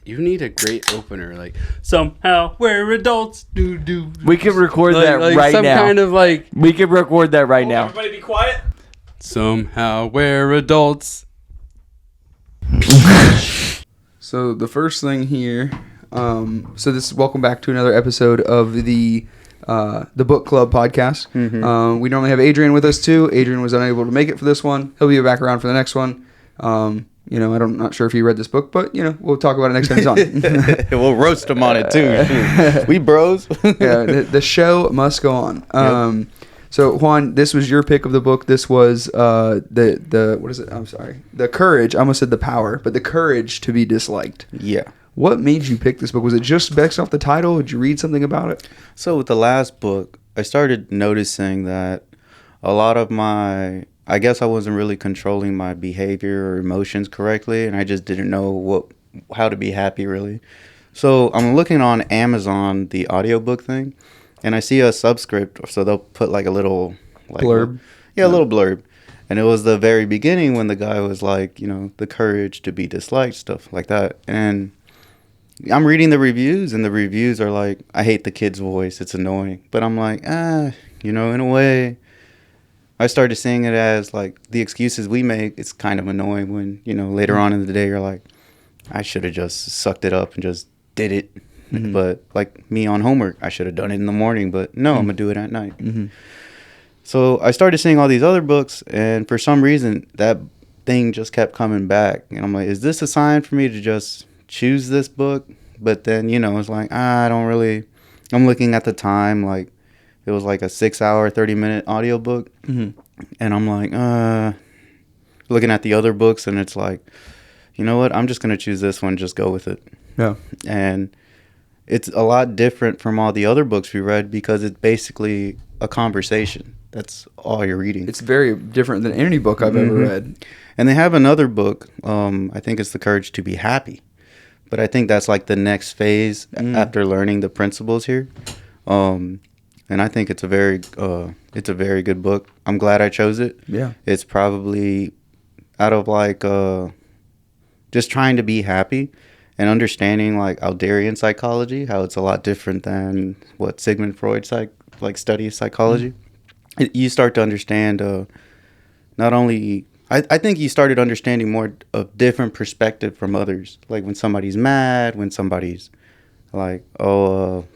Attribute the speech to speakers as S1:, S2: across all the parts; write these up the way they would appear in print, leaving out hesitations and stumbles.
S1: You need a great opener, like somehow we're adults. Do.
S2: We can record that right
S1: some
S2: now.
S1: Some kind of like.
S2: We can record that right now.
S3: Everybody, be quiet.
S1: Somehow we're adults.
S4: So the first thing here, welcome back to another episode of the Book Club podcast.
S1: Mm-hmm.
S4: We normally have Adrian with us too. Adrian was unable to make it for this one. He'll be back around for the next one. I'm not sure if he read this book, but we'll talk about it next time he's on.
S3: We'll roast him on it too. We bros.
S4: Yeah, the show must go on.
S3: Yep.
S4: So Juan, this was your pick of the book. This was the what is it? I'm sorry, the courage. I almost said the power, but the courage to be disliked.
S3: Yeah.
S4: What made you pick this book? Was it just based off the title? Did you read something about it?
S3: So with the last book, I started noticing that a lot of I guess I wasn't really controlling my behavior or emotions correctly, and I just didn't know how to be happy really. So I'm looking on Amazon, the audiobook thing, and I see a subscript, so they'll put like a little
S4: blurb.
S3: A little blurb. And it was the very beginning when the guy was like, the courage to be disliked, stuff like that. And I'm reading the reviews, and the reviews are like, I hate the kid's voice, it's annoying. But I'm like, in a way, I started seeing it as like the excuses we make, it's kind of annoying when, later on in the day you're like, I should have just sucked it up and just did it. Mm-hmm. But like me on homework, I should have done it in the morning, but no, I'm going to do it at night.
S4: Mm-hmm.
S3: So I started seeing all these other books, and for some reason that thing just kept coming back. And I'm like, is this a sign for me to just choose this book? But then, it's like, I'm looking at the time, like it was like a 6-hour, 30-minute audiobook.
S4: Mm-hmm.
S3: And I'm like, looking at the other books, and it's like, you know what? I'm just going to choose this one. Just go with it.
S4: Yeah.
S3: And it's a lot different from all the other books we read because it's basically a conversation. That's all you're reading.
S4: It's very different than any book I've ever read.
S3: And they have another book. I think it's The Courage to Be Happy. But I think that's like the next phase after learning the principles here. And I think it's a very good book. I'm glad I chose it.
S4: Yeah.
S3: It's probably out of like just trying to be happy and understanding like Adlerian psychology, how it's a lot different than what Sigmund Freud studies psychology. You start to understand not only I think you started understanding more of different perspective from others. Like when somebody's mad, when somebody's like,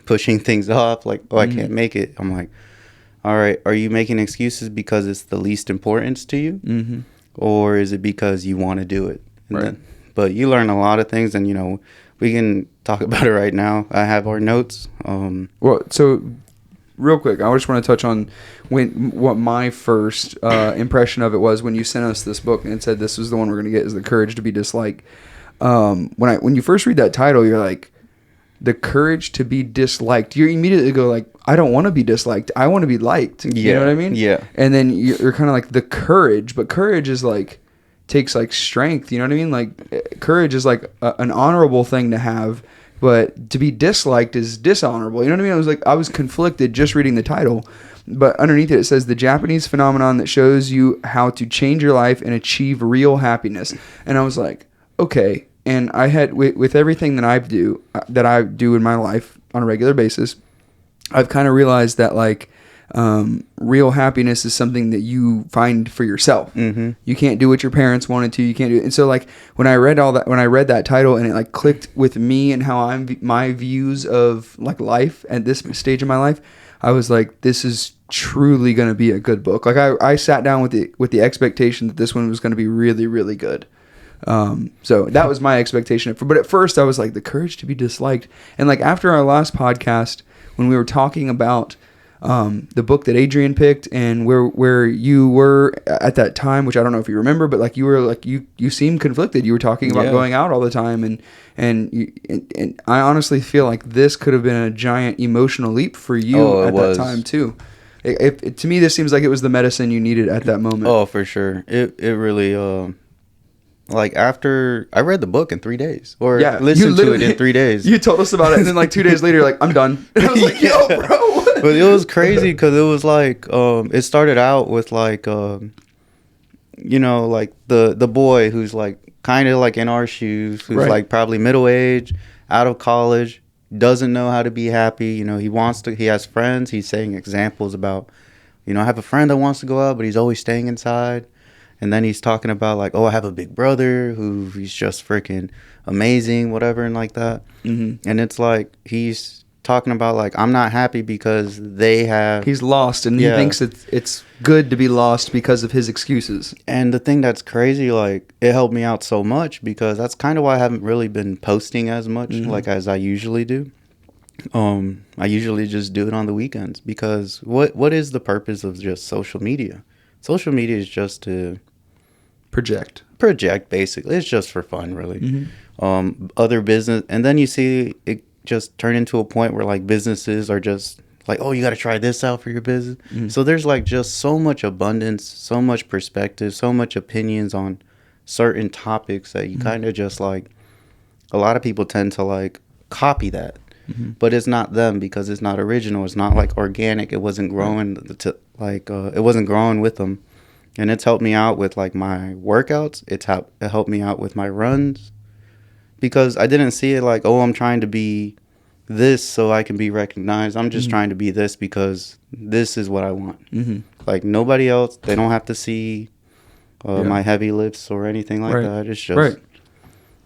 S3: pushing things off, like, I can't make it. I'm like, all right, are you making excuses because it's the least importance to you?
S4: Mm-hmm.
S3: Or is it because you want to do it?
S4: Right.
S3: But you learn a lot of things, and, we can talk about it right now. I have our notes.
S4: Well, so real quick, I just want to touch on what my first impression of it was when you sent us this book and said this was the one we're going to get, is The Courage to Be Disliked. When you first read that title, you're like, the courage to be disliked. You immediately go like, I don't want to be disliked. I want to be liked. You know what I mean?
S3: Yeah.
S4: And then you're kind of like the courage, but courage is like, takes like strength. You know what I mean? Like courage is like an honorable thing to have, but to be disliked is dishonorable. You know what I mean? I was conflicted just reading the title, but underneath it says the Japanese phenomenon that shows you how to change your life and achieve real happiness. And I was like, okay. And I had with everything that I do in my life on a regular basis, I've kind of realized that like real happiness is something that you find for yourself. Mm-hmm. You can't do what your parents wanted to. You can't do it. And so like when I read that title and it like clicked with me and how my views of like life at this stage of my life, I was like, this is truly going to be a good book. Like I sat down with the expectation that this one was going to be really, really good. So that was my expectation. But at first I was like, the courage to be disliked. And like after our last podcast, when we were talking about the book that Adrian picked and where you were at that time, which I don't know if you remember, but like you were like you seemed conflicted. You were talking about going out all the time, and I honestly feel like this could have been a giant emotional leap for you at that time too. To me, this seems like it was the medicine you needed at that moment.
S3: Oh, for sure. It really like after I read the book in 3 days, or listened to it in 3 days.
S4: You told us about it, and then like 2 days later, you're like, I'm done. And I was like, yo, bro.
S3: But it was crazy because it was like it started out with like like the boy who's like kind of like in our shoes, who's
S4: Right.
S3: like probably middle-aged, out of college, doesn't know how to be happy. You know, he has friends. He's saying examples about, you know, I have a friend that wants to go out, but he's always staying inside. And then he's talking about like, oh, I have a big brother he's just freaking amazing, whatever, and like that.
S4: Mm-hmm.
S3: And it's like he's talking about like, I'm not happy because they have.
S4: He's lost, and
S3: Yeah.
S4: he thinks it's good to be lost because of his excuses.
S3: And the thing that's crazy, like, it helped me out so much because that's kind of why I haven't really been posting as much like as I usually do. I usually just do it on the weekends because what is the purpose of just social media? Social media is just to
S4: Project.
S3: basically. It's just for fun, really.
S4: Mm-hmm.
S3: Other business, and then you see it just turn into a point where like businesses are just like, oh, you got to try this out for your business. So there's like just so much abundance, so much perspective, so much opinions on certain topics that you kind of just like, a lot of people tend to like copy that. But it's not them because it's not original. It's not like organic. It wasn't growing it wasn't growing with them. And it's helped me out with like my workouts. It helped me out with my runs because I didn't see it like, oh, I'm trying to be this so I can be recognized. I'm just trying to be this because this is what I want. Like nobody else, they don't have to see my heavy lifts or anything like that. It's just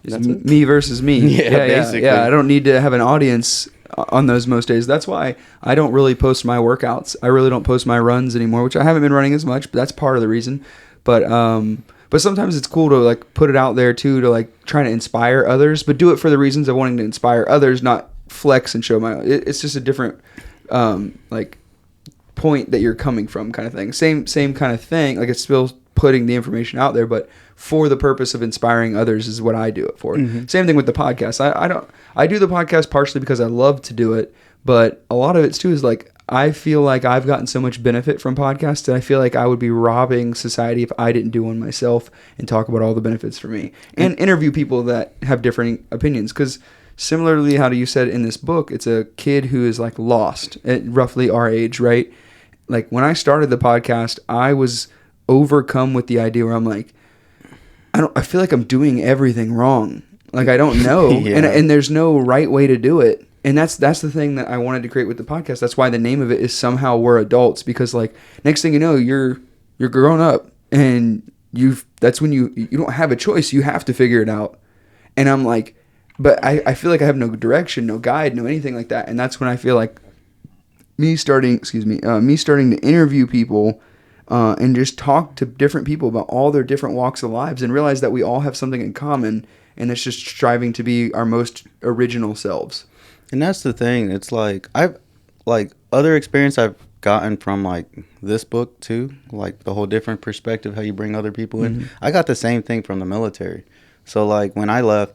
S4: It's me versus me.
S3: Basically.
S4: Yeah, I don't need to have an audience on those most days. That's why I don't really post my workouts. I really don't post my runs anymore, which I haven't been running as much, but that's part of the reason. But sometimes it's cool to like put it out there too, to like try to inspire others, but do it for the reasons of wanting to inspire others, not flex and show it's just a different like point that you're coming from kind of thing. Same kind of thing. Like it's still putting the information out there, but for the purpose of inspiring others is what I do it for. Same thing with the podcast. I do the podcast partially because I love to do it, but a lot of it too is like I feel like I've gotten so much benefit from podcasts that I feel like I would be robbing society if I didn't do one myself and talk about all the benefits for me and interview people that have different opinions. Because similarly, how you said in this book, it's a kid who is like lost at roughly our age, right? Like when I started the podcast, I was overcome with the idea where I'm like, I feel like I'm doing everything wrong. Like I don't know, and there's no right way to do it. And that's the thing that I wanted to create with the podcast. That's why the name of it is Somehow We're Adults, because like next thing you know, you're grown up, and that's when you don't have a choice. You have to figure it out. And I'm like, but I feel like I have no direction, no guide, no anything like that. And that's when I feel like me starting to interview people. And just talk to different people about all their different walks of lives and realize that we all have something in common, and it's just striving to be our most original selves.
S3: And that's the thing. It's like I've like other experience I've gotten from like this book too, like the whole different perspective, how you bring other people in. I got the same thing from the military. So like when I left,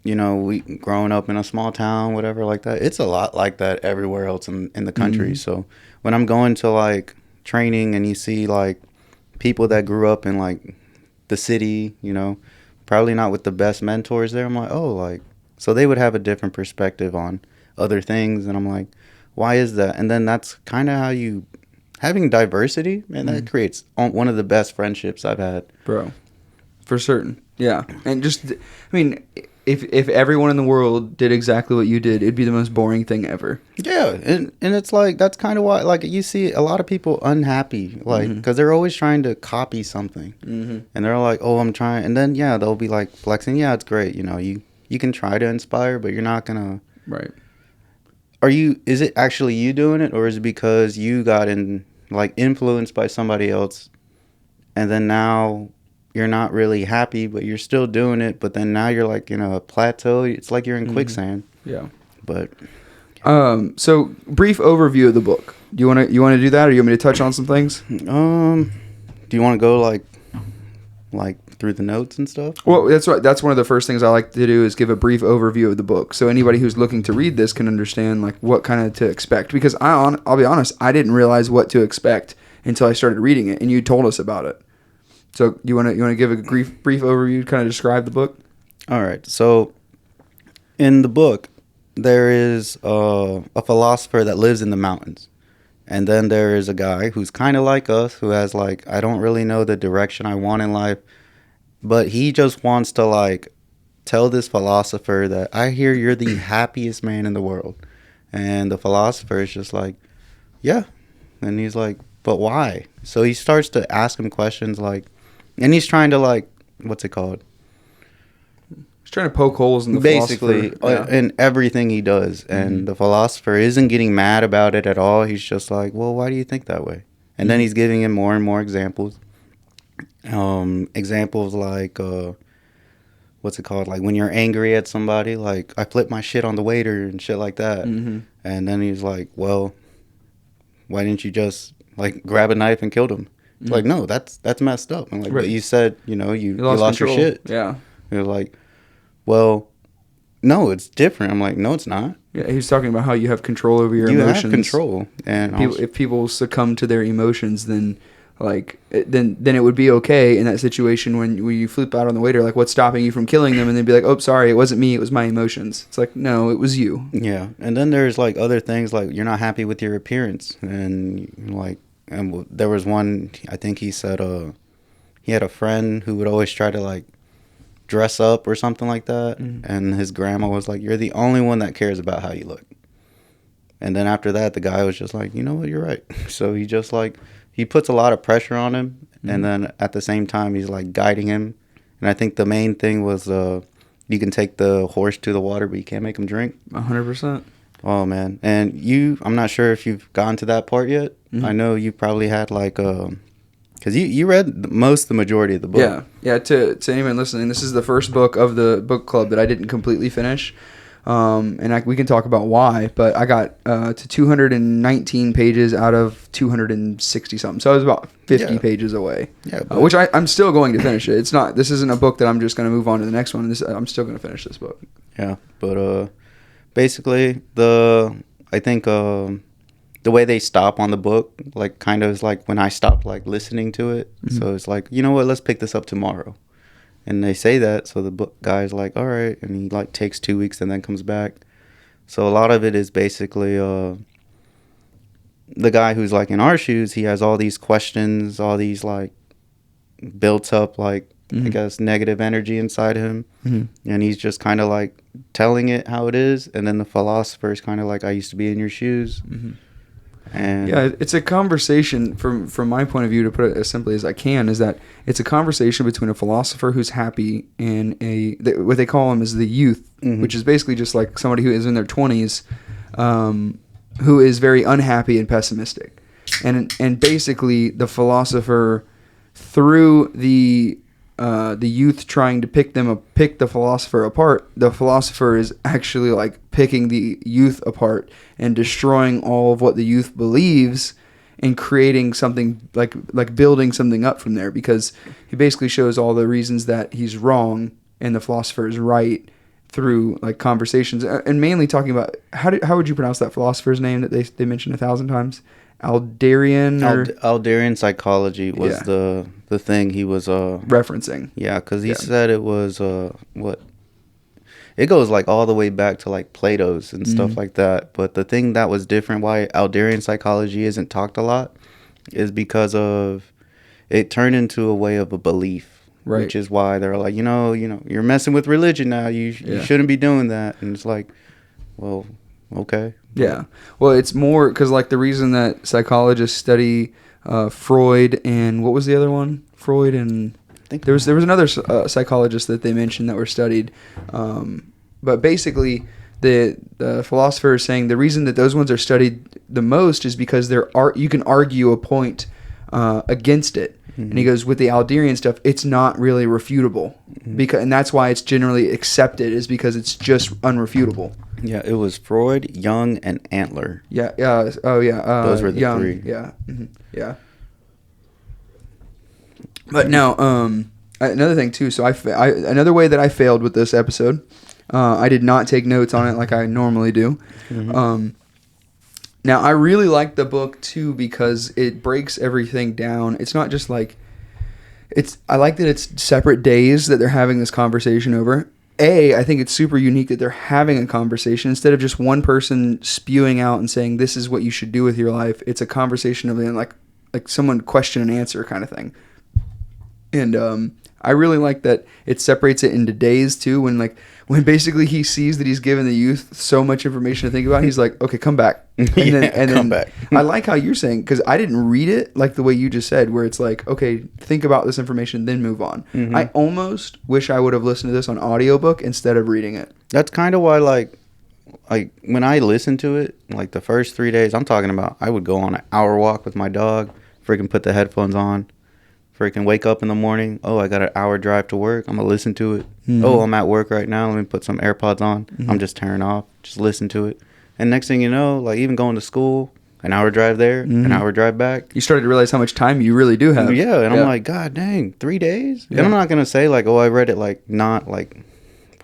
S3: you know, we growing up in a small town, whatever like that, it's a lot like that everywhere else in the country. So when I'm going to like training and you see like people that grew up in like the city, you know, probably not with the best mentors there, I'm like, oh, like, so they would have a different perspective on other things, and I'm like, why is that? And then that's kind of how you having diversity, man, that creates one of the best friendships I've had,
S4: bro, for certain. Yeah. And just, I mean, if everyone in the world did exactly what you did, it'd be the most boring thing ever.
S3: Yeah, and it's like that's kind of why like you see a lot of people unhappy, like because they're always trying to copy something, and they're like, oh, I'm trying, and then they'll be like flexing, it's great, you know, you can try to inspire, but you're not gonna.
S4: Right.
S3: Is it actually you doing it, or is it because you got influenced by somebody else, and then now you're not really happy, but you're still doing it, but then now you're like in a plateau. It's like you're in quicksand.
S4: Yeah.
S3: But
S4: so brief overview of the book. Do you want to do that, or you want me to touch on some things?
S3: Do you want to go like through the notes and stuff?
S4: Well, that's one of the first things I like to do is give a brief overview of the book, so anybody who's looking to read this can understand like what kind of to expect. Because I'll be honest, I didn't realize what to expect until I started reading it, and you told us about it. So you want to give a brief overview, kind of describe the book?
S3: All right. So in the book, there is a philosopher that lives in the mountains. And then there is a guy who's kind of like us, who has like, I don't really know the direction I want in life. But he just wants to like tell this philosopher that I hear you're the happiest man in the world. And the philosopher is just like, yeah. And he's like, but why? So he starts to ask him questions like, and he's trying to like, what's it called?
S4: He's trying to poke holes in the
S3: Basically,
S4: philosopher.
S3: in everything he does. And the philosopher isn't getting mad about it at all. He's just like, well, why do you think that way? And then he's giving him more and more examples. Examples like, what's it called? Like when you're angry at somebody, like I flip my shit on the waiter and shit like that.
S4: Mm-hmm.
S3: And then he's like, well, why didn't you just like grab a knife and kill him? It's like, no, that's messed up. I'm like,
S4: Right.
S3: but you said, you know, you lost your
S4: control.
S3: shit.
S4: Yeah.
S3: You're like, well, no, it's different. I'm like, no, it's not.
S4: Yeah, he's talking about how you have control over your
S3: You
S4: emotions.
S3: have control. And
S4: If people succumb to their emotions, then then it would be okay in that situation when you flip out on the waiter, like what's stopping you from killing them, and they'd be like, oh, sorry, it wasn't me, it was my emotions. It's like, no, it was you.
S3: yeah. And then there's like other things like you're not happy with your appearance. And like, and there was one, I think he said, he had a friend who would always try to like dress up or something like that.
S4: Mm-hmm.
S3: And his grandma was like, you're the only one that cares about how you look. And then after that, the guy was just like, you know what, you're right. So he just like, he puts a lot of pressure on him. Mm-hmm. And then at the same time, he's like guiding him. And I think the main thing was you can take the horse to the water, but you can't make him drink.
S4: 100%.
S3: Oh, man. And I'm not sure if you've gotten to that part yet. Mm-hmm. I know you probably had like, because you read the majority of the book.
S4: Yeah. To anyone listening, this is the first book of the book club that I didn't completely finish. And we can talk about why, but I got to 219 pages out of 260 something. So I was about 50 pages away. Yeah, which I'm still going to finish it. This isn't a book that I'm just going to move on to the next one. I'm still going to finish this book.
S3: Yeah, but basically I think the way they stop on the book, like kind of is like when I stopped like listening to it. Mm-hmm. So it's like, you know what, let's pick this up tomorrow. And they say that, so the book guy's like, all right, and he like takes 2 weeks and then comes back. So a lot of it is basically the guy who's like in our shoes, he has all these questions, all these like built up like, mm-hmm. I guess, negative energy inside him. Mm-hmm. And he's just kind of like telling it how it is. And then the philosopher is kind of like, I used to be in your shoes. Mm-hmm. And
S4: yeah, it's a conversation from my point of view, to put it as simply as I can, is that it's a conversation between a philosopher who's happy and what they call him is the youth, mm-hmm. which is basically just like somebody who is in their 20s, who is very unhappy and pessimistic. And basically the philosopher, through the youth trying to pick the philosopher apart, the philosopher is actually like picking the youth apart and destroying all of what the youth believes and creating something like building something up from there, because he basically shows all the reasons that he's wrong and the philosopher is right through like conversations, and mainly talking about how would you pronounce that philosopher's name that they mentioned 1,000 times?
S3: Alderian psychology was the thing he was
S4: referencing.
S3: Yeah, because he said it was what it goes like all the way back to like Plato's and stuff like that. But the thing that was different, why Alderian psychology isn't talked a lot, is because of it turned into a way of a belief, right? Which is why they're like, you know, you're messing with religion now. You shouldn't be doing that. And it's like, well, okay.
S4: Yeah. Well, it's more because like the reason that psychologists study Freud and what was the other one? Freud and I think there was another psychologist that they mentioned that were studied. But basically, the philosopher is saying the reason that those ones are studied the most is because you can argue a point against it. Mm-hmm. And he goes, with the Alderian stuff, it's not really refutable, and that's why it's generally accepted, is because it's just unrefutable.
S3: Yeah, it was Freud, Jung, and Antler.
S4: Yeah. Oh, yeah.
S3: Those were the
S4: Jung,
S3: three.
S4: Yeah. Mm-hmm. Yeah. But now, another thing too. So another way that I failed with this episode, I did not take notes on it like I normally do. Mm-hmm. Now I really like the book too because it breaks everything down. It's not just like I like that it's separate days that they're having this conversation over. I think it's super unique that they're having a conversation instead of just one person spewing out and saying this is what you should do with your life. It's a conversation of like someone question and answer kind of thing. And I really like that it separates it into days too. When basically he sees that he's given the youth so much information to think about, he's like, okay, come back. And
S3: come back.
S4: I like how you're saying, because I didn't read it like the way you just said, where it's like, okay, think about this information, then move on.
S3: Mm-hmm.
S4: I almost wish I would have listened to this on audiobook instead of reading it.
S3: That's kind of why, like when I listen to it, like the first 3 days, I'm talking about, I would go on an hour walk with my dog, freaking put the headphones on, freaking wake up in the morning. Oh, I got an hour drive to work. I'm going to listen to it. Mm-hmm. Oh, I'm at work right now. Let me put some AirPods on. Mm-hmm. I'm just tearing off. Just listen to it. And next thing you know, like even going to school, an hour drive there, an hour drive back.
S4: You started to realize how much time you really do have.
S3: Yeah. And I'm like, God dang, 3 days? Yeah. And I'm not going to say like, oh, I read it like not like,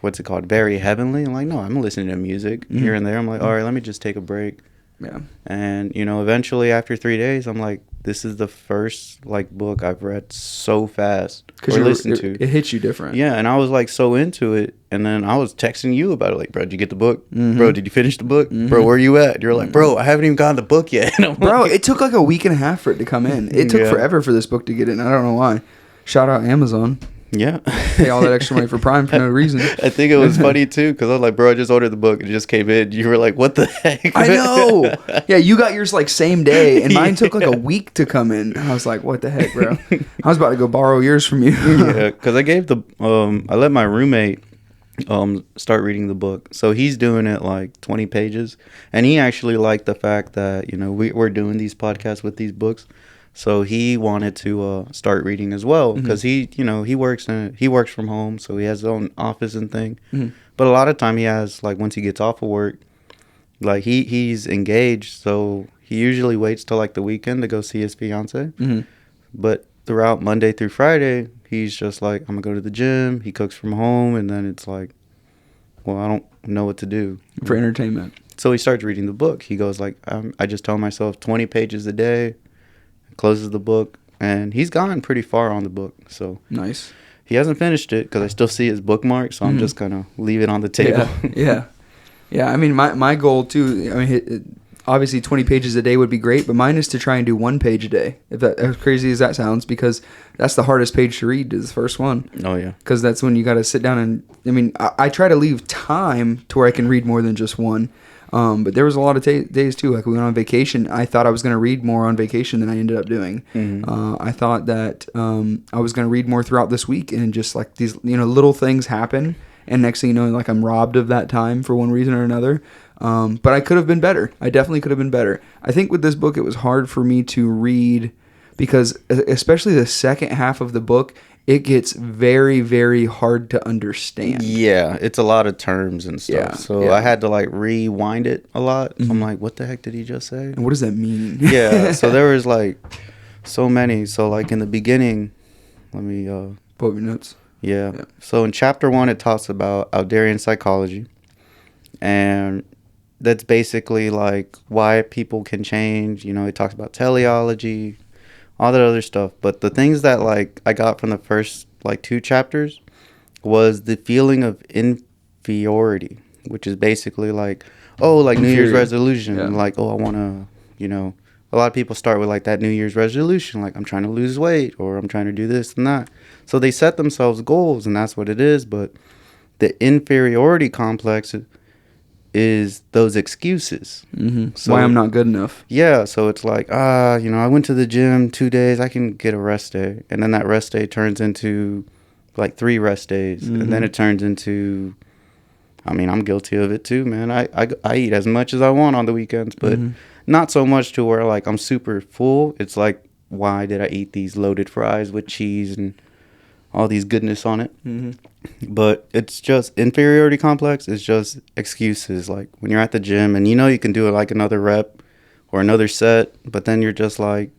S3: what's it called? Very heavenly. I'm like, no, I'm listening to music here and there. I'm like, all right, let me just take a break.
S4: Yeah.
S3: And, eventually after 3 days, I'm like, this is the first like book I've read so fast or listened to.
S4: It hits you different.
S3: Yeah, and I was like so into it, and then I was texting you about it, like, bro, did you get the book? Bro, did you finish the book? Bro, where you at? You're like, bro, I haven't even gotten the book yet.
S4: Bro, it took like a week and a half for it to come in. It took forever for this book to get in. I don't know why. Shout out Amazon.
S3: Yeah.
S4: Pay all that extra money for Prime for no reason.
S3: I think it was funny too, because I was like, bro, I just ordered the book. It just came in. You were like, what the heck?
S4: I know. Yeah, you got yours like same day, and mine took like a week to come in. I was like, what the heck, bro? I was about to go borrow yours from you.
S3: Yeah, because I gave I let my roommate start reading the book. So he's doing it like 20 pages. And he actually liked the fact that, we're doing these podcasts with these books. So he wanted to start reading as well, because he works from home, so he has his own office and thing. But a lot of time he has, like, once he gets off of work, like he's engaged, so he usually waits till like the weekend to go see his fiance. But throughout Monday through Friday, he's just like, I'm gonna go to the gym. He cooks from home, and then it's like, well, I don't know what to do
S4: for entertainment.
S3: So he starts reading the book. He goes like, I just tell myself 20 pages a day. Closes the book, and he's gone pretty far on the book. So
S4: nice.
S3: He hasn't finished it because I still see his bookmark, so I'm just gonna leave it on the table.
S4: Yeah. I mean, my goal too. I mean, obviously 20 pages a day would be great, but mine is to try and do 1 page a day. If that, as crazy as that sounds, because that's the hardest page to read, is the first one.
S3: Oh yeah.
S4: Because that's when you got to sit down and. I mean, I try to leave time to where I can read more than just one. But there was a lot of days too. Like we went on vacation. I thought I was going to read more on vacation than I ended up doing. I thought that I was going to read more throughout this week, and just like these, little things happen, and next thing you know, like I'm robbed of that time for one reason or another. But I could have been better. I definitely could have been better. I think with this book, it was hard for me to read because, especially the second half of the book, it gets very, very hard to understand.
S3: Yeah, it's a lot of terms and stuff.
S4: Yeah,
S3: so I had to like rewind it a lot. I'm like, what the heck did he just say?
S4: And what does that mean?
S3: Yeah, so there was like so many. So like in the beginning, let me
S4: pull up your notes.
S3: Yeah. So in chapter 1, it talks about Adlerian psychology, and that's basically like why people can change. It talks about teleology, all that other stuff. But the things that like I got from the first like 2 chapters was the feeling of inferiority, which is basically like, oh, like New Year's resolution, like, oh, I want to, a lot of people start with like that New Year's resolution, like I'm trying to lose weight or I'm trying to do this and that. So they set themselves goals, and that's what it is. But the inferiority complex is those excuses.
S4: So why I'm not good enough.
S3: Yeah, so it's like, I went to the gym 2 days, I can get a rest day. And then that rest day turns into like 3 rest days. And then it turns into, I'm guilty of it too, man. I eat as much as I want on the weekends, but not so much to where like I'm super full. It's like, why did I eat these loaded fries with cheese and all these goodness on it? But it's just inferiority complex is just excuses. Like when you're at the gym and you can do it like another rep or another set, but then you're just like,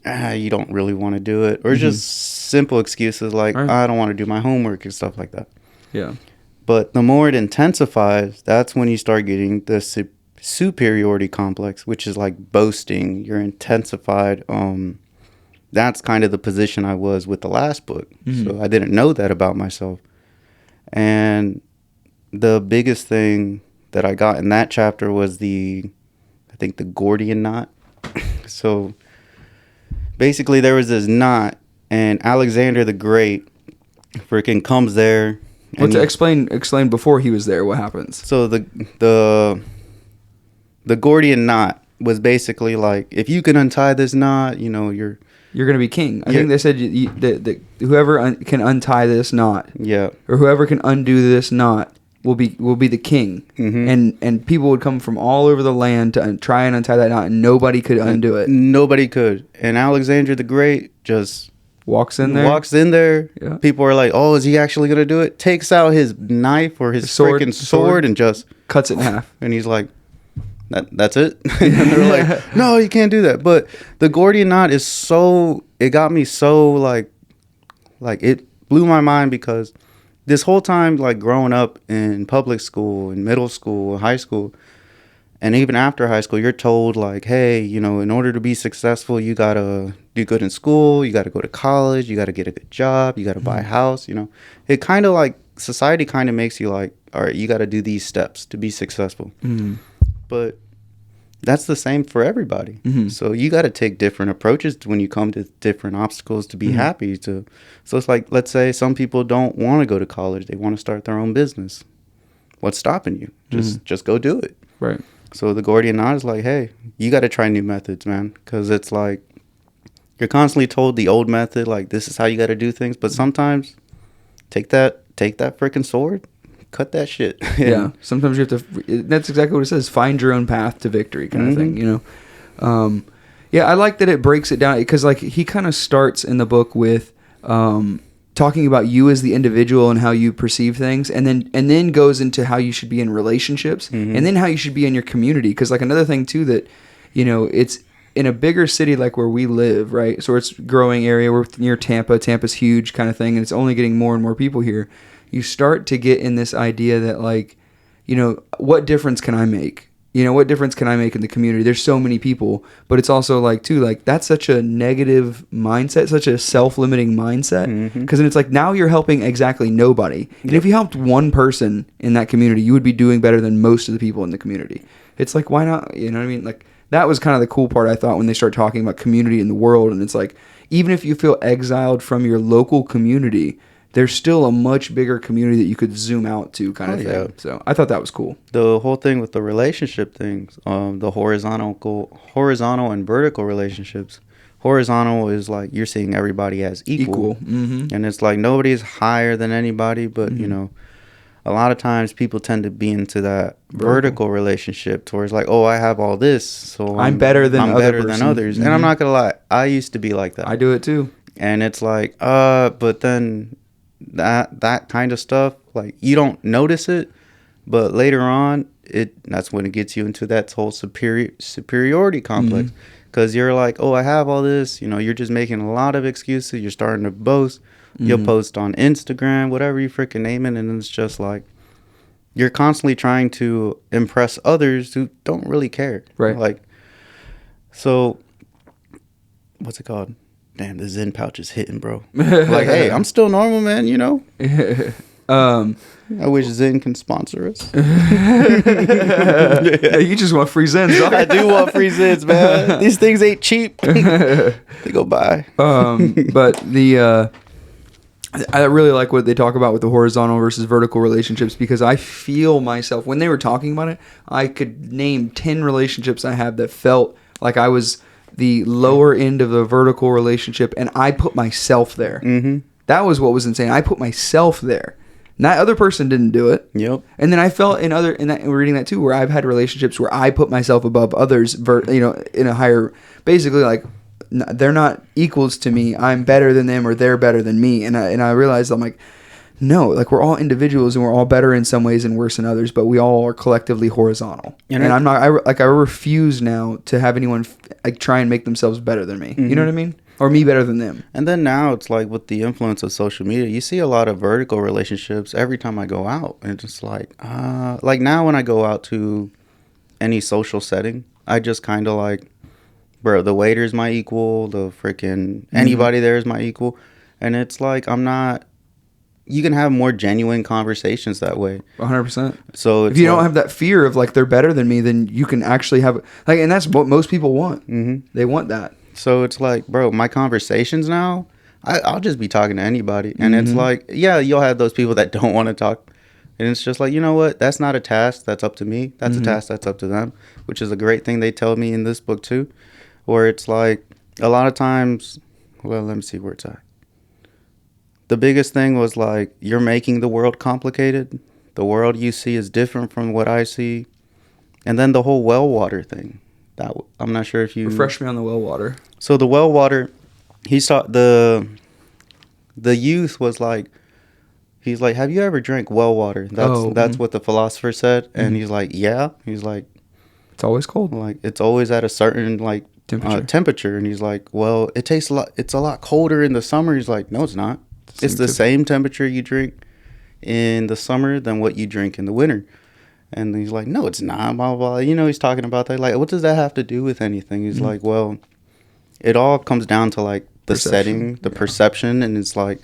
S3: you don't really want to do it, or just simple excuses like, I don't want to do my homework and stuff like that.
S4: Yeah.
S3: But the more it intensifies, that's when you start getting the superiority complex, which is like boasting. You're intensified. That's kind of the position I was with the last book. So I didn't know that about myself. And the biggest thing that I got in that chapter was I think the Gordian knot. So basically there was this knot, and Alexander the Great freaking comes there.
S4: Well,
S3: and
S4: to explain before he was there, what happens?
S3: So the Gordian knot was basically like, if you can untie this knot, you know, you're
S4: You're gonna be king. I
S3: Yeah.
S4: think they said that whoever can untie this knot,
S3: yeah.
S4: or whoever can undo this knot, will be the king.
S3: Mhm.
S4: And people would come from all over the land to try and untie that knot, and nobody could undo it.
S3: Nobody could. And Alexander the Great just
S4: Walks in there.
S3: walks in there.
S4: Yeah.
S3: People are like, "Oh, is he actually gonna do it?" Takes out his knife or his
S4: Sword-
S3: freaking
S4: sword.
S3: sword and just,
S4: Cuts it in half.
S3: and he's like, "That's it." And they're like, "No, you can't do that." But the Gordian knot is so. It got me so like it blew my mind, because this whole time, like growing up in public school, in middle school, high school, and even after high school, you're told like, hey, you know, in order to be successful, you gotta do good in school, you gotta go to college, you gotta get a good job, you gotta buy a house. You know, it kind of like society kind of makes you like, all right, you gotta do these steps to be successful. But that's the same for everybody. So you got to take different approaches when you come to different obstacles to be happy. So it's like, let's say some people don't want to go to college, they want to start their own business. What's stopping you? Just go do it.
S4: Right.
S3: So the Gordian knot is like, hey, you got to try new methods, man, because it's like you're constantly told the old method, like this is how you got to do things. But sometimes take that freaking sword, cut that shit.
S4: Yeah. Sometimes you have to. That's exactly what it says. Find your own path to victory, kind of thing. You know. Yeah, I like that it breaks it down, because like he kind of starts in the book with talking about you as the individual and how you perceive things, and then goes into how you should be in relationships, and then how you should be in your community. Because like another thing too, that, you know, it's in a bigger city like where we live, right? So it's a growing area. We're near Tampa. Tampa's huge, kind of thing, and it's only getting more and more people here. You start to get in this idea that, like, you know, what difference can I make? You know, what difference can I make in the community? There's so many people, but it's also like, too, like, that's such a negative mindset, such a self-limiting mindset. Because then it's like, now you're helping exactly nobody. And if you helped one person in that community, you would be doing better than most of the people in the community. It's like, why not? You know what I mean? Like, that was kind of the cool part, I thought, when they start talking about community in the world. And it's like, even if you feel exiled from your local community, there's still a much bigger community that you could zoom out to, kind of thing.
S3: Yeah.
S4: So I thought that was cool.
S3: The whole thing with the relationship things, the horizontal and vertical relationships. Horizontal is like you're seeing everybody as equal. And it's like nobody's higher than anybody, but you know, a lot of times people tend to be into that vertical relationship towards like, oh, I have all this, so
S4: I'm better than
S3: others. And I'm not gonna lie, I used to be like that.
S4: I do it too.
S3: And it's like, but then that kind of stuff, like you don't notice it, but later on that's when it gets you into that whole superiority complex, because you're like, oh, I have all this, you know, you're just making a lot of excuses, you're starting to boast. You'll post on Instagram, whatever you freaking name it, and it's just like you're constantly trying to impress others who don't really care,
S4: right?
S3: Like, so what's it called? Damn, the Zen pouch is hitting, bro. Like, hey, I'm still normal, man, you know? I wish Zen can sponsor us.
S4: Yeah, you just want free Zens, dog.
S3: I do want free Zens, man. These things ain't cheap. They go by.
S4: But I really like what they talk about with the horizontal versus vertical relationships, because I feel myself, when they were talking about it, I could name 10 relationships I have that felt like I was the lower end of the vertical relationship, and I put myself there. That was what was insane. I put myself there. And that other person didn't do it.
S3: Yep.
S4: And then I felt reading that too, where I've had relationships where I put myself above others, you know, in a higher, basically like, they're not equals to me. I'm better than them, or they're better than me. And I realized, I'm like, no, like we're all individuals and we're all better in some ways and worse in others, but we all are collectively horizontal. And I'm not, I refuse now to have anyone like try and make themselves better than me. You know what I mean? Or me better than them.
S3: And then now it's like with the influence of social media, you see a lot of vertical relationships every time I go out. And it's just like now when I go out to any social setting, I just kind of like, bro, the waiter's my equal, the freaking anybody there is my equal. And it's like, you can have more genuine conversations that way.
S4: 100%.
S3: So
S4: if you don't have that fear of like, they're better than me, then you can actually have, like, and that's what most people want. They want that.
S3: So it's like, bro, my conversations now, I'll just be talking to anybody. And it's like, yeah, you'll have those people that don't want to talk. And it's just like, you know what? That's not a task that's up to me. That's a task that's up to them, which is a great thing they tell me in this book too, where it's like a lot of times, well, let me see where it's at. The biggest thing was like, you're making the world complicated. The world you see is different from what I see. And then the whole well water thing. That I'm not sure if you...
S4: Refresh me on the well water.
S3: So the well water, he saw the youth was like, he's like, have you ever drank well water? That's what the philosopher said. And he's like, yeah. He's like,
S4: it's always cold.
S3: Like, it's always at a certain like temperature. And he's like, well, it tastes a lot. It's a lot colder in the summer. He's like, no, it's not. It's the same temperature you drink in the summer than what you drink in the winter. And he's like, no, it's not, blah, blah, blah. You know, he's talking about that. Like, what does that have to do with anything? He's like, well, it all comes down to, like, the setting, the perception. And it's like,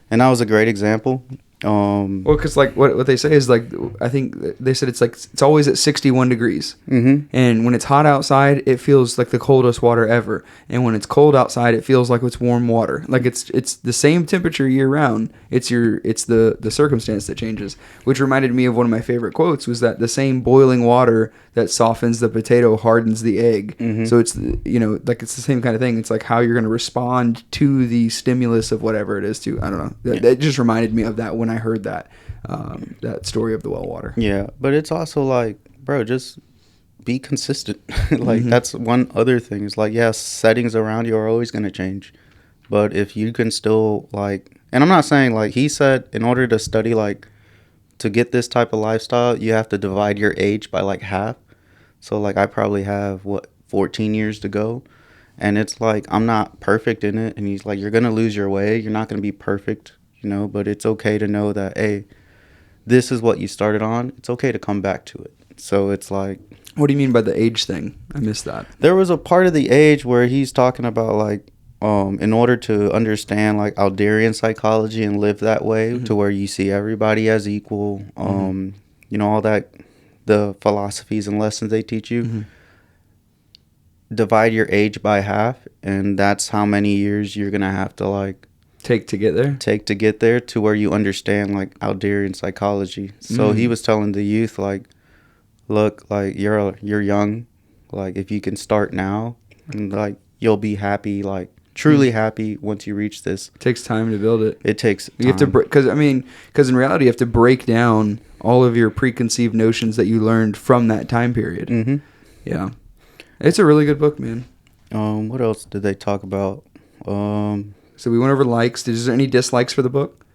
S3: and that was a great example.
S4: Well, because, like, what they say is, like, I think they said it's always at 61 degrees. Mm-hmm. And when it's hot outside, it feels like the coldest water ever. And when it's cold outside, it feels like it's warm water. Like, it's the same temperature year round. It's the circumstance that changes. Which reminded me of one of my favorite quotes, was that the same boiling water that softens the potato hardens the egg. Mm-hmm. So it's, you know, like, it's the same kind of thing. It's like how you're going to respond to the stimulus of whatever it is to, I don't know. That just reminded me of that when I heard that story of the well water.
S3: Yeah, but it's also like, bro, just be consistent. Like, that's one other thing. It's like, yeah, settings around you are always going to change. But if you can still, like, and I'm not saying, like, he said in order to study, like, to get this type of lifestyle, you have to divide your age by, like, half. So, like, I probably have, 14 years to go. And it's like, I'm not perfect in it. And he's like, you're going to lose your way. You're not going to be perfect, you know, but it's okay to know that, hey, this is what you started on. It's okay to come back to it. So it's like...
S4: What do you mean by the age thing? I missed that.
S3: There was a part of the age where he's talking about, like, in order to understand, like, Alderian psychology and live that way to where you see everybody as equal, you know, all that, the philosophies and lessons they teach you, divide your age by half, and that's how many years you're going to have to, like,
S4: take to get there
S3: to where you understand, like, Alderian psychology. So he was telling the youth, like, look, like, you're young, like, if you can start now, and, like, you'll be happy, like, truly happy once you reach this.
S4: It takes time to build it.
S3: It takes time.
S4: You have to because in reality you have to break down all of your preconceived notions that you learned from that time period. Yeah, it's a really good book, man.
S3: What else did they talk about?
S4: So we went over likes. Is there any dislikes for the book?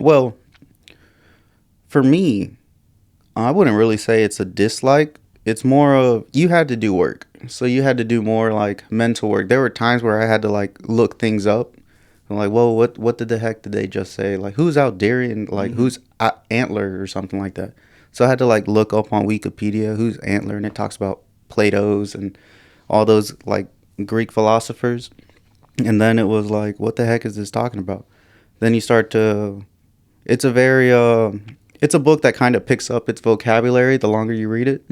S3: Well, for me, I wouldn't really say it's a dislike. It's more of, you had to do work. So you had to do more, like, mental work. There were times where I had to, like, look things up. I'm like, whoa, what the heck did they just say? Like, who's Alderian? Like, who's Antler or something like that? So I had to, like, look up on Wikipedia who's Antler, and it talks about Plato's and all those, like, Greek philosophers. And then it was like, what the heck is this talking about? Then you start to, it's a very, it's a book that kind of picks up its vocabulary the longer you read it.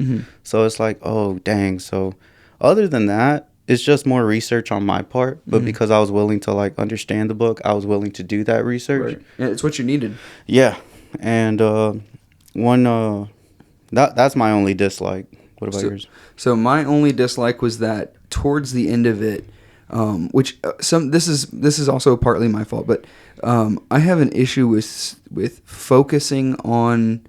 S3: So it's like, oh, dang. So other than that, it's just more research on my part. But because I was willing to, like, understand the book, I was willing to do that research.
S4: Right. Yeah, it's what you needed.
S3: Yeah. And that's my only dislike. What about yours?
S4: So my only dislike was that towards the end of it, which this is also partly my fault, but I have an issue with focusing on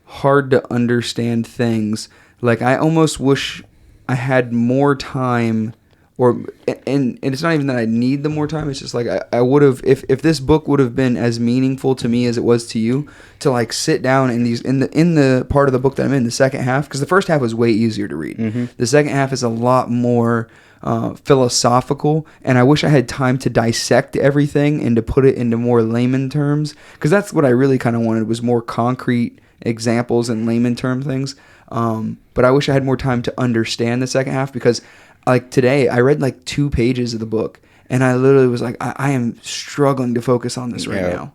S4: hard to understand things. Like, I almost wish I had more time, and it's not even that I need the more time. It's just like I would have, if this book would have been as meaningful to me as it was to you, to, like, sit down in the part of the book that I'm in, the second half, because the first half was way easier to read. The second half is a lot more philosophical, and I wish I had time to dissect everything and to put it into more layman terms, because that's what I really kind of wanted, was more concrete examples and layman term things. But I wish I had more time to understand the second half, because, like, today I read, like, 2 pages of the book, and I literally was like, I am struggling to focus on this right now.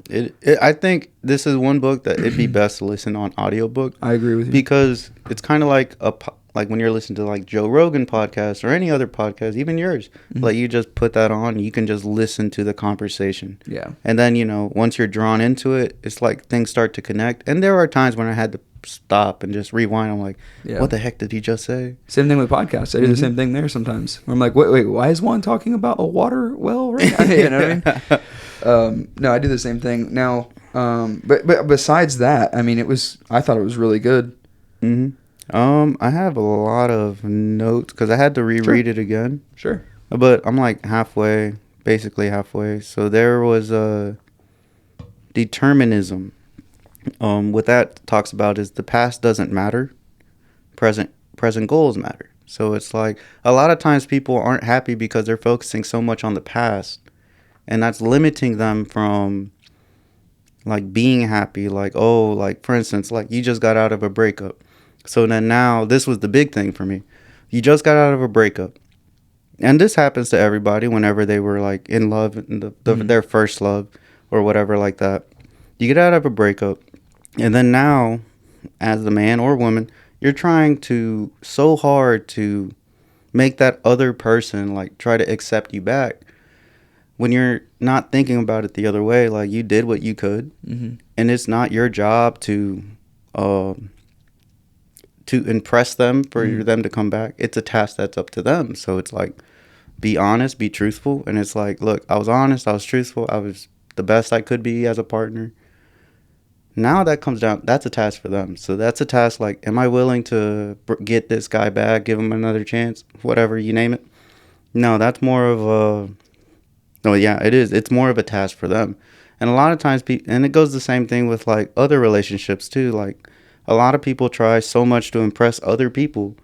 S3: I think this is one book that it'd be best to listen on audiobook.
S4: I agree with you.
S3: Because it's kind of like like when you're listening to like Joe Rogan podcast or any other podcast, even yours, like you just put that on, you can just listen to the conversation.
S4: Yeah.
S3: And then, you know, once you're drawn into it, it's like things start to connect. And there are times when I had to stop and just rewind. I'm like,
S4: Yeah.
S3: what the heck did he just say?
S4: Same thing with podcasts. I do the same thing there sometimes. Where I'm like, wait, why is Juan talking about a water well right now? You know what I mean? No, I do the same thing now. But besides that, I mean, I thought it was really good.
S3: I have a lot of notes because I had to reread it again.
S4: Sure.
S3: But I'm like basically halfway. So there was a determinism. What that talks about is the past doesn't matter. Present goals matter. So it's like a lot of times people aren't happy because they're focusing so much on the past, and that's limiting them from like being happy. Like, oh, like for instance, like you just got out of a breakup. So then now this was the big thing for me. You just got out of a breakup. And this happens to everybody whenever they were like in love, in their first love or whatever like that. You get out of a breakup, and then now as the man or woman, you're trying to so hard to make that other person like try to accept you back when you're not thinking about it the other way. Like you did what you could, and it's not your job to impress them for them to come back. It's a task that's up to them. So it's like, be honest, be truthful. And it's like, look, I was honest, I was truthful, I was the best I could be as a partner. Now that comes down, that's a task for them. So that's a task like, am I willing to get this guy back, give him another chance, whatever you name it? No, that's more of a, no, yeah, it is. It's more of a task for them. And a lot of times, and it goes the same thing with like other relationships too. Like a lot of people try so much to impress other people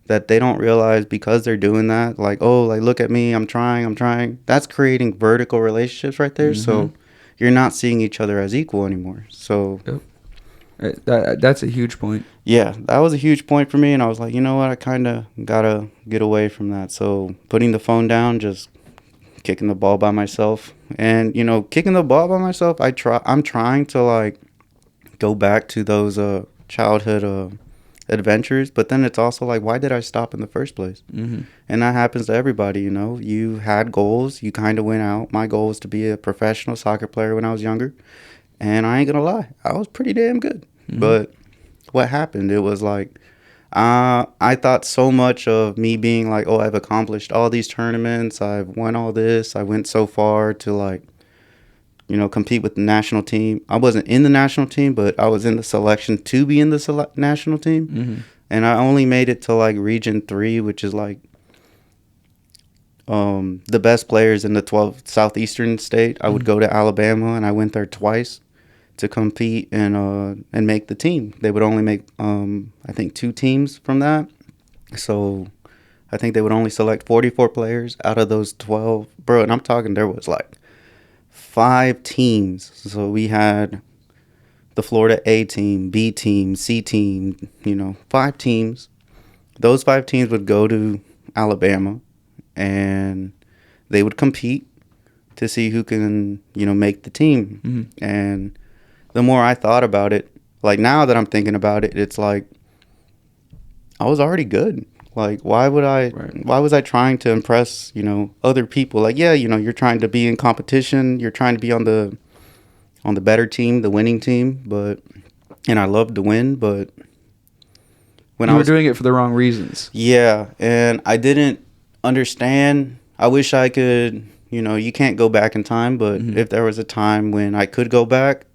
S3: that they don't realize because they're doing that. Like, oh, like, look at me, I'm trying. That's creating vertical relationships right there. So you're not seeing each other as equal anymore. So
S4: that's a huge point.
S3: Yeah, that was a huge point for me. And I was like, you know what? I kind of got to get away from that. So putting the phone down, just kicking the ball by myself. And, you know, kicking the ball by myself, I'm trying to, like, go back to those childhood adventures. But then it's also like, why did I stop in the first place? And that happens to everybody, you know. You had goals. You kind of went out. My goal was to be a professional soccer player when I was younger. And I ain't going to lie, I was pretty damn good. But what happened, it was like, I thought so much of me being like, oh, I've accomplished all these tournaments. I've won all this. I went so far to, like, you know, compete with the national team. I wasn't in the national team, but I was in the selection to be in the national team. And I only made it to, like, Region 3, which is, like, the best players in the 12 Southeastern state. I would go to Alabama, and I went there twice to compete and make the team. They would only make, I think, 2 teams from that. So I think they would only select 44 players out of those 12. Bro, and I'm talking, there was, like, 5 teams. So we had the Florida A team, B team, C team, you know, 5 teams. Those 5 teams would go to Alabama, and they would compete to see who can, you know, make the team. And the more I thought about it, like now that I'm thinking about it, it's like I was already good. Like, why was I trying to impress, you know, other people? Like, yeah, you know, you're trying to be in competition. You're trying to be on the better team, the winning team. And I loved to win, but when
S4: you were doing it for the wrong reasons.
S3: Yeah, and I didn't understand. I wish I could, you know, you can't go back in time, but if there was a time when I could go back,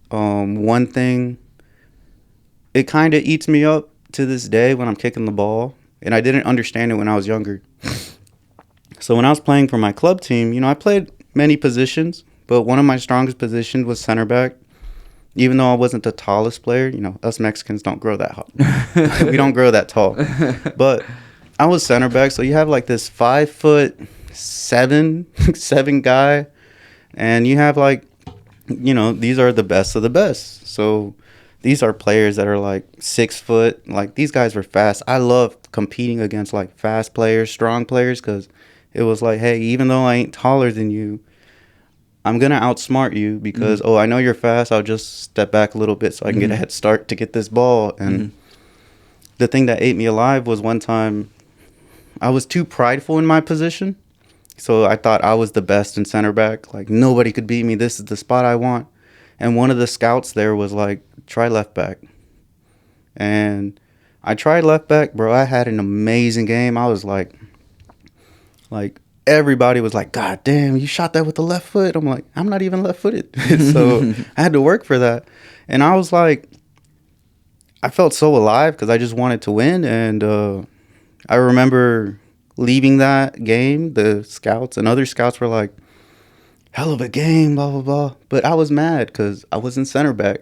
S3: one thing, it kind of eats me up to this day when I'm kicking the ball, and I didn't understand it when I was younger. So when I was playing for my club team, you know, I played many positions, but one of my strongest positions was center back. Even though I wasn't the tallest player, you know, us Mexicans don't grow that tall. We don't grow that tall. But I was center back, so you have like this 5'7" guy, and you have like, you know, these are the best of the best. So these are players that are like 6 foot. Like, these guys were fast. I love competing against like fast players, strong players, because it was like, hey, even though I ain't taller than you, I'm going to outsmart you because, oh, I know you're fast. I'll just step back a little bit so I can get a head start to get this ball. And the thing that ate me alive was one time I was too prideful in my position. So I thought I was the best in center back. Like, nobody could beat me. This is the spot I want. And one of the scouts there was like, try left back. And I tried left back, bro. I had an amazing game. I was like everybody was like, God damn, you shot that with the left foot. I'm like, I'm not even left footed. So I had to work for that. And I was like, I felt so alive because I just wanted to win. And I remember leaving that game, the scouts and other scouts were like, hell of a game, blah, blah, blah. But I was mad because I wasn't center back.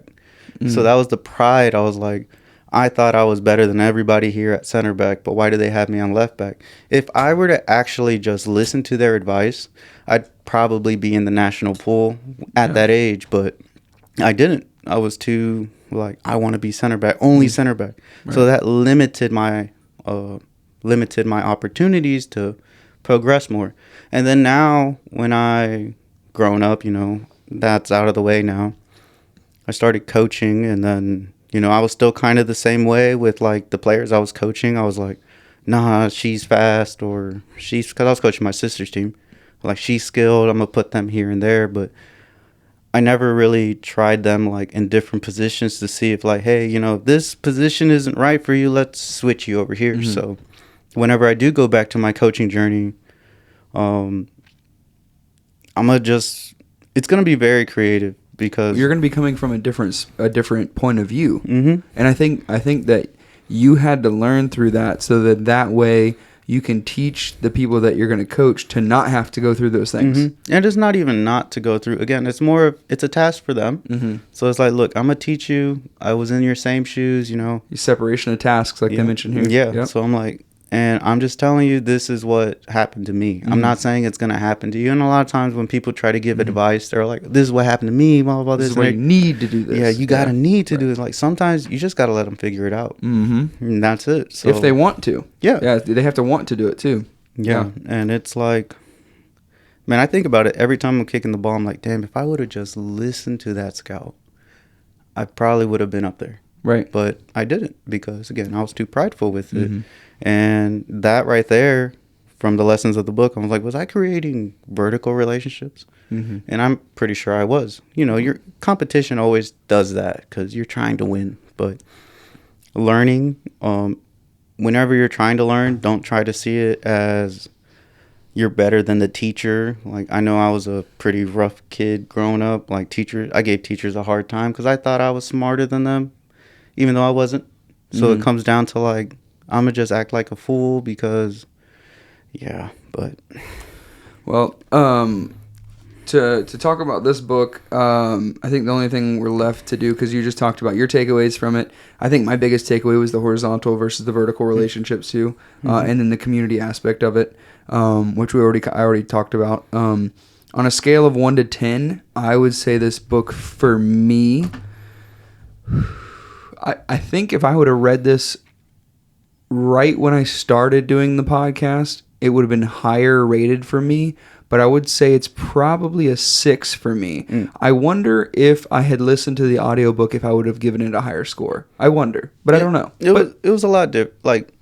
S3: So that was the pride. I was like, I thought I was better than everybody here at center back, but why do they have me on left back? If I were to actually just listen to their advice, I'd probably be in the national pool at that age, but I didn't. I was too, like, I want to be center back, only center back. Right. So that limited my opportunities to progress more. And then now, when I grown up, you know, that's out of the way now. I started coaching, and then, you know, I was still kind of the same way with, like, the players I was coaching. I was like, nah, she's fast, or because I was coaching my sister's team. Like, she's skilled, I'm going to put them here and there. But I never really tried them, like, in different positions to see if, like, hey, you know, if this position isn't right for you, let's switch you over here. So whenever I do go back to my coaching journey, I'm going to just, it's going to be very creative. Because
S4: you're going to be coming from a different point of view, and I think that you had to learn through that so that way you can teach the people that you're going to coach to not have to go through those things.
S3: And it's not even not to go through. Again, it's more of, it's a task for them. So it's like, look, I'm gonna teach you. I was in your same shoes, you know.
S4: Separation of tasks, like they mentioned here.
S3: Yeah.
S4: Yep.
S3: So I'm like, and I'm just telling you, this is what happened to me. I'm not saying it's going to happen to you. And a lot of times when people try to give advice, they're like, this is what happened to me, blah, blah, blah.
S4: This is why you need to do this.
S3: Yeah, you got to need to do it. Like, sometimes you just got to let them figure it out. And that's it. So,
S4: if they want to.
S3: Yeah.
S4: Yeah, they have to want to do it too.
S3: Yeah. And it's like, man, I think about it every time I'm kicking the ball. I'm like, damn, if I would have just listened to that scout, I probably would have been up there.
S4: Right.
S3: But I didn't because, again, I was too prideful with it. And that right there, from the lessons of the book, I was like, was I creating vertical relationships? And I'm pretty sure I was. You know, your competition always does that because you're trying to win. But learning, whenever you're trying to learn, don't try to see it as you're better than the teacher. Like, I know I was a pretty rough kid growing up. Like, I gave teachers a hard time because I thought I was smarter than them, even though I wasn't. So it comes down to, like, I'm going to just act like a fool because, yeah, but.
S4: Well, to talk about this book, I think the only thing we're left to do, because you just talked about your takeaways from it, I think my biggest takeaway was the horizontal versus the vertical relationships too, and then the community aspect of it, which I already talked about. On a scale of 1 to 10, I would say this book for me, I think if I would have read this right when I started doing the podcast, it would have been higher rated for me, but I would say it's probably a 6 for me. I wonder if I had listened to the audiobook, if I would have given it a higher score. I wonder, but I don't know.
S3: It was a lot different. Like,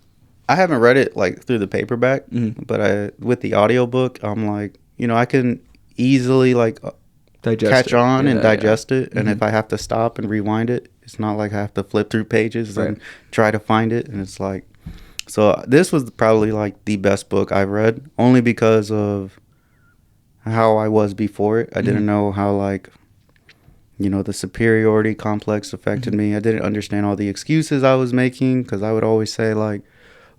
S3: I haven't read it like through the paperback, but with the audiobook, I'm like, you know, I can easily like catch on and digest it. And if I have to stop and rewind it, it's not like I have to flip through pages and try to find it. And it's like, so this was probably like the best book I've read, only because of how I was before it. I didn't know how, like, you know, the superiority complex affected me. I didn't understand all the excuses I was making, because I would always say, like,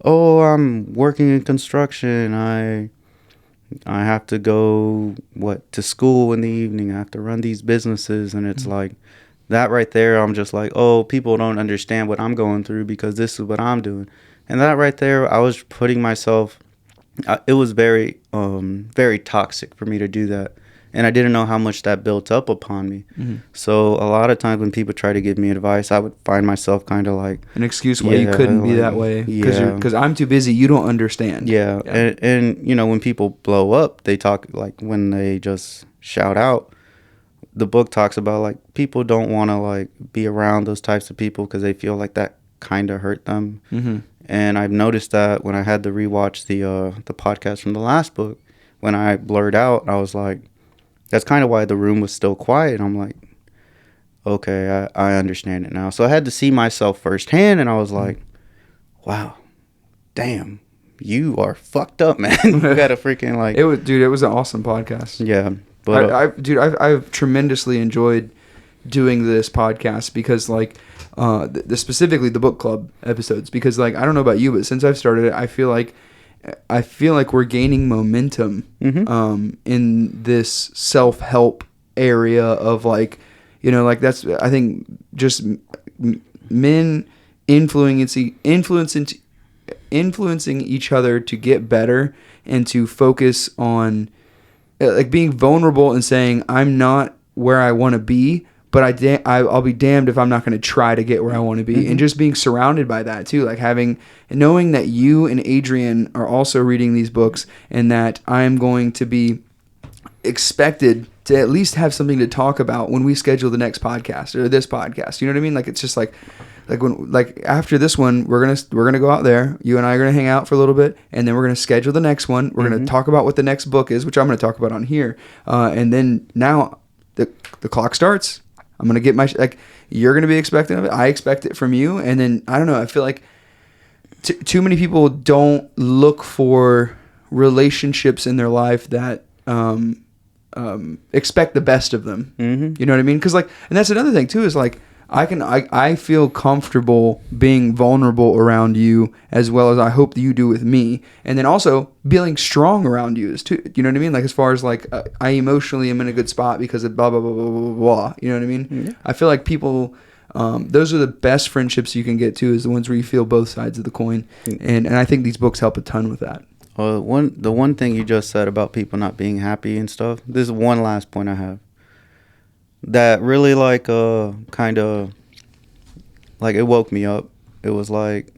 S3: oh, I'm working in construction. I have to go to school in the evening. I have to run these businesses. And it's like that right there. I'm just like, oh, people don't understand what I'm going through because this is what I'm doing. And that right there, I was putting myself, it was very, very toxic for me to do that. And I didn't know how much that built up upon me. So a lot of times when people try to give me advice, I would find myself kind of like
S4: an excuse why you couldn't be that way. Because I'm too busy. You don't understand.
S3: Yeah. And, you know, when people blow up, they talk like when they just shout out. The book talks about like people don't want to like be around those types of people because they feel like that kind of hurt them. And I've noticed that when I had to rewatch the podcast from the last book, when I blurred out, I was like, that's kind of why the room was still quiet. I'm like, okay, I understand it now. So I had to see myself firsthand, and I was like, wow, damn, you are fucked up, man. You got a freaking like.
S4: It was an awesome podcast.
S3: Yeah, but
S4: I've tremendously enjoyed doing this podcast because like specifically the book club episodes, because like I don't know about you, but since I've started it, I feel like we're gaining momentum in this self-help area of like, you know, like that's, I think just men influencing each other to get better and to focus on like being vulnerable and saying, I'm not where I want to be, but I'll be damned if I'm not going to try to get where I want to be. And just being surrounded by that too, like knowing that you and Adrian are also reading these books, and that I'm going to be expected to at least have something to talk about when we schedule the next podcast or this podcast. You know what I mean? Like, it's just like after this one, we're gonna go out there. You and I are gonna hang out for a little bit, and then we're gonna schedule the next one. We're gonna talk about what the next book is, which I'm gonna talk about on here. And then now the clock starts. I'm gonna get you're gonna be expecting of it. I expect it from you, and then I don't know. I feel like too many people don't look for relationships in their life that expect the best of them. You know what I mean? Because and that's another thing too, is like I feel comfortable being vulnerable around you as well as I hope that you do with me, and then also feeling strong around you is too. You know what I mean? Like as far as like I emotionally am in a good spot because of blah blah blah blah blah blah. You know what I mean? Yeah. I feel like people. Those are the best friendships you can get to, is the ones where you feel both sides of the coin, and I think these books help a ton with that.
S3: The one thing you just said about people not being happy and stuff. This is one last point I have that really kind of like it woke me up. It was like,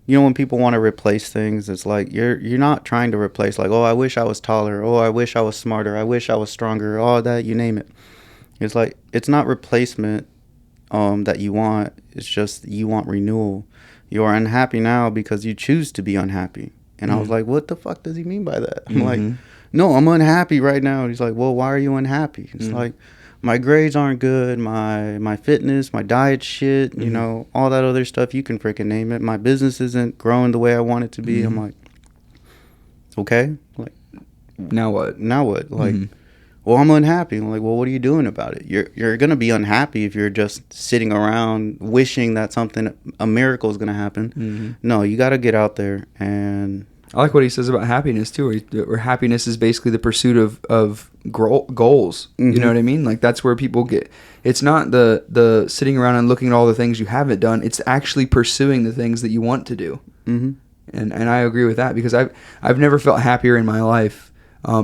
S3: you know, when people want to replace things, it's like you're not trying to replace like, oh, I wish I was taller, oh, I wish I was smarter, I wish I was stronger, all that, you name it. It's like, it's not replacement that you want. It's just you want renewal. You are unhappy now because you choose to be unhappy. And I was like, what the fuck does he mean by that? I'm like, no, I'm unhappy right now. And he's like, well, why are you unhappy? It's like, my grades aren't good, my fitness, my diet shit, you know, all that other stuff, you can freaking name it. My business isn't growing the way I want it to be. I'm like, okay, like,
S4: now what?
S3: Like, well, I'm unhappy. I'm like, well, what are you doing about it? You're gonna be unhappy if you're just sitting around wishing that a miracle is gonna happen. No, you got to get out there. And
S4: I like what he says about happiness too, where happiness is basically the pursuit of goals. You know what I mean? Like that's where people get. It's not the sitting around and looking at all the things you haven't done. It's actually pursuing the things that you want to do. And I agree with that, because I've never felt happier in my life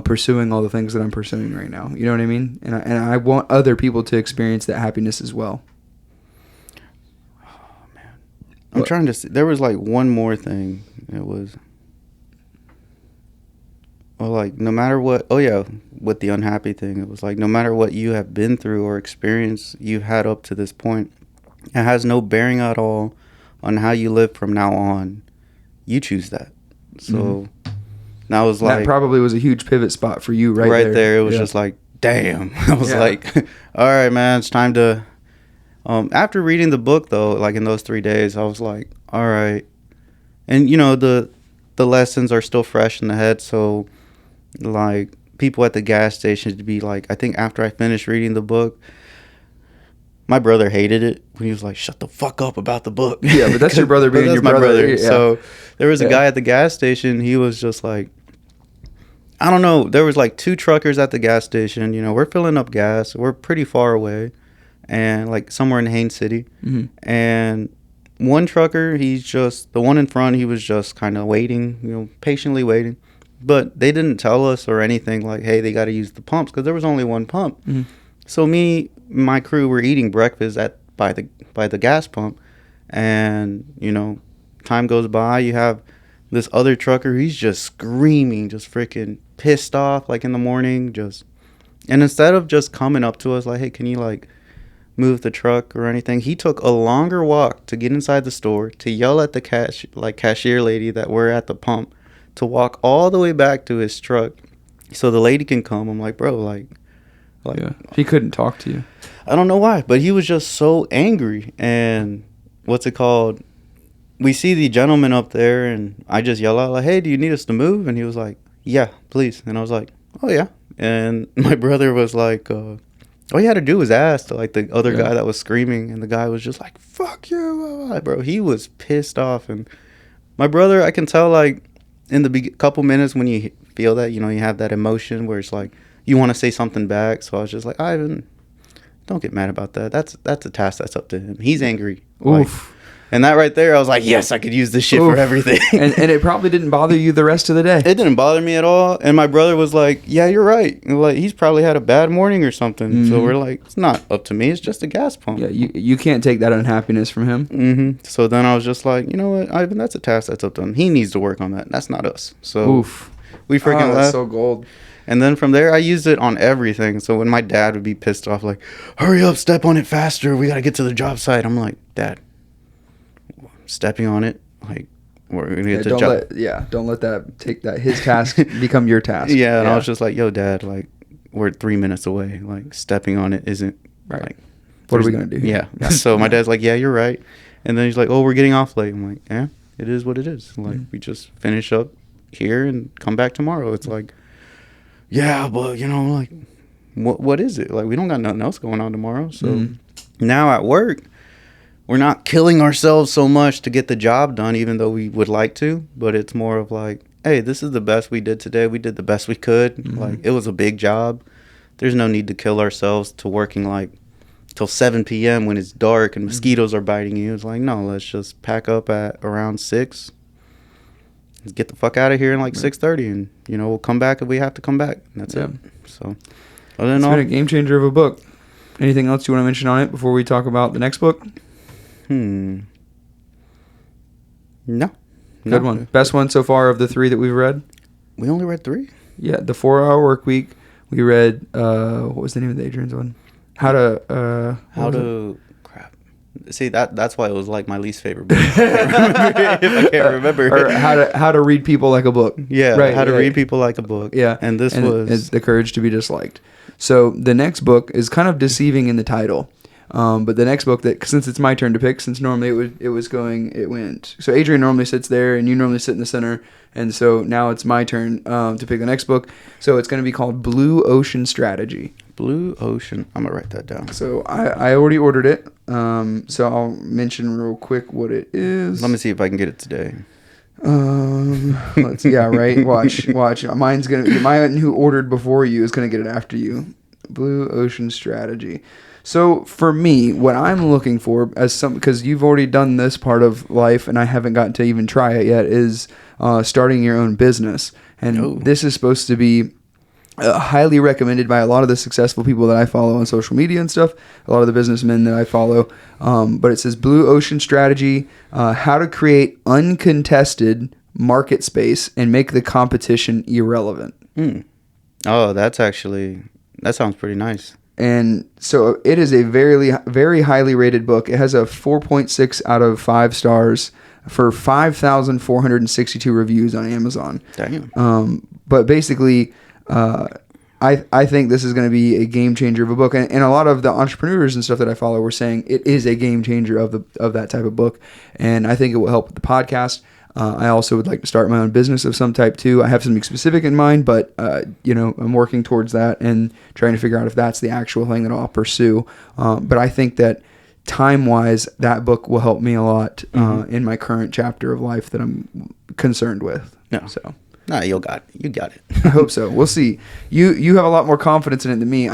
S4: pursuing all the things that I'm pursuing right now. You know what I mean? And I want other people to experience that happiness as well.
S3: Oh man, I'm trying to see. There was like one more thing. It was. Well, like, no matter what, with the unhappy thing, it was like, no matter what you have been through or experienced you've had up to this point, it has no bearing at all on how you live from now on. You choose that. So, that was like... That
S4: probably was a huge pivot spot for you right there.
S3: It was just like, damn. I was like, all right, man, it's time to... after reading the book, though, like in those 3 days, I was like, all right. And, you know, the lessons are still fresh in the head, so... Like, people at the gas station to be like, I think after I finished reading the book, my brother hated it when he was like, shut the fuck up about the book.
S4: Yeah, but that's your brother being your
S3: my brother.
S4: Yeah.
S3: So there was a guy at the gas station. He was just like, I don't know. There was like 2 truckers at the gas station. You know, we're filling up gas. We're pretty far away, and like somewhere in Haines City. And one trucker, the one in front, he was just kind of waiting, you know, patiently waiting. But they didn't tell us or anything like, hey, they got to use the pumps, because there was only one pump. So my crew were eating breakfast by the gas pump, and you know, time goes by. You have this other trucker. He's just screaming, just freaking pissed off, like in the morning. And instead of just coming up to us like, hey, can you like move the truck or anything. He took a longer walk to get inside the store, to yell at the cashier lady that we're at the pump, to walk all the way back to his truck so the lady can come. I'm like, bro, like
S4: yeah. He couldn't talk to you.
S3: I don't know why, but he was just so angry. And what's it called? We see the gentleman up there, and I just yell out, like, hey, do you need us to move? And he was like, yeah, please. And I was like, oh, yeah. And my brother was like, all you had to do was ask to, like, the other guy that was screaming. And the guy was just like, fuck you. Bro, he was pissed off. And my brother, I can tell, like, in the couple minutes when you feel that, you know, you have that emotion where it's like you want to say something back. So I was just like, Ivan, don't get mad about that. That's a task that's up to him. He's angry.
S4: Oof.
S3: And that right there, I was like, yes, I could use this shit for everything.
S4: and it probably didn't bother you the rest of the day.
S3: It didn't bother me at all. And my brother was like, yeah, you're right. And like, he's probably had a bad morning or something. Mm-hmm. So we're like, it's not up to me. It's just a gas pump.
S4: Yeah, you can't take that unhappiness from him.
S3: Mm-hmm. So then I was just like, you know what, Ivan, that's a task that's up to him. He needs to work on that. That's not us. So we freaking left.
S4: That's so gold.
S3: And then from there, I used it on everything. So when my dad would be pissed off, like, hurry up, step on it faster. We got to get to the job site. I'm like, Dad, stepping on it, like, we're going to get to the job.
S4: Don't let that take that his task become your task.
S3: Yeah, and I was just like, yo, Dad, like, we're 3 minutes away. Like, stepping on it isn't,
S4: right.
S3: Like,
S4: what are we going to do?
S3: Yeah. So my dad's like, yeah, you're right. And then he's like, oh, we're getting off late. I'm like, yeah, it is what it is. Like, we just finish up here and come back tomorrow. It's like, yeah, but, you know, like, what is it? Like, we don't got nothing else going on tomorrow. So now at work, we're not killing ourselves so much to get the job done, even though we would like to. But it's more of like, hey, this is the best we did today. We did the best we could. Mm-hmm. Like, it was a big job. There's no need to kill ourselves to working, like, till 7 p.m. when it's dark and mosquitoes are biting you. It's like, no, let's just pack up at around 6. Get the fuck out of here in like 6:30, and, you know, we'll come back if we have to come back. And that's it. So, other than
S4: it's been a game changer of a book. Anything else you want to mention on it before we talk about the next book?
S3: No.
S4: Good one. Best one so far of the 3 that we've read?
S3: We only read 3?
S4: Yeah, the 4-Hour Work Week. We read, what was the name of the Adrian's one? How to
S3: crap. See, that's why it was like my least favorite book. If I can't remember.
S4: Or how to read people like a book.
S3: Yeah, right, how to read people like a book.
S4: Yeah.
S3: And this was
S4: The Courage to be Disliked. So the next book is kind of deceiving in the title. But the next book, that since it's my turn to pick, since normally it went. So Adrian normally sits there, and you normally sit in the center, and so now it's my turn to pick the next book. So it's going to be called Blue Ocean Strategy.
S3: Blue Ocean. I'm gonna write that down.
S4: So I already ordered it. So I'll mention real quick what it is.
S3: Let me see if I can get it today.
S4: Let's see. Yeah, right. Watch. Mine who ordered before you is gonna get it after you. Blue Ocean Strategy. So for me, what I'm looking for because you've already done this part of life and I haven't gotten to even try it yet, is starting your own business. And this is supposed to be highly recommended by a lot of the successful people that I follow on social media and stuff, a lot of the businessmen that I follow. But it says Blue Ocean Strategy, how to create uncontested market space and make the competition irrelevant.
S3: Oh, that sounds pretty nice.
S4: And so it is a very, very highly rated book. It has a 4.6 out of 5 stars for 5,462 reviews on Amazon.
S3: Damn.
S4: But basically, I think this is going to be a game changer of a book. And a lot of the entrepreneurs and stuff that I follow were saying it is a game changer of that type of book. And I think it will help with the podcast. I also would like to start my own business of some type too. I have something specific in mind, but I'm working towards that and trying to figure out if that's the actual thing that I'll pursue. But I think that time-wise, that book will help me a lot in my current chapter of life that I'm concerned with.
S3: No.
S4: So.
S3: Nah, you got it.
S4: I hope so. We'll see. You have a lot more confidence in it than me.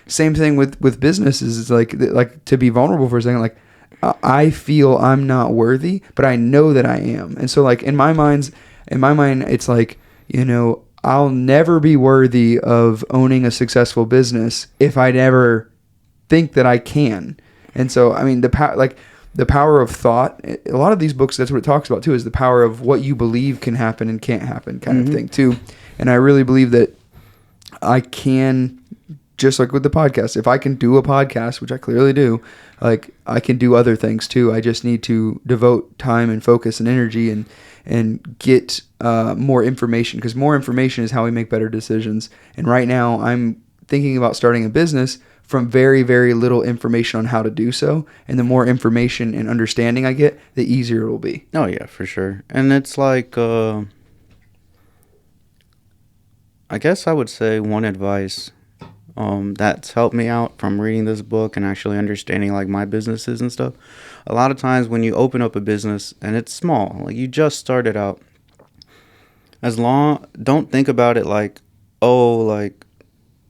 S4: Same thing with businesses. It's like to be vulnerable for a second. Like, I feel I'm not worthy, but I know that I am. And so, like, in my mind, it's like, I'll never be worthy of owning a successful business if I never think that I can. And so, I mean, the power of thought, a lot of these books, that's what it talks about too, is the power of what you believe can happen and can't happen kind of thing too. And I really believe that I can just like with the podcast, if I can do a podcast, which I clearly do, like I can do other things too. I just need to devote time and focus and energy and get more information, because more information is how we make better decisions. And right now I'm thinking about starting a business from very, very little information on how to do so. And the more information and understanding I get, the easier it will be.
S3: Oh, yeah, for sure. And it's like, I guess I would say one advice that's helped me out from reading this book and actually understanding like my businesses and stuff. A lot of times when you open up a business and it's small, like you just started out, don't think about it like, oh, like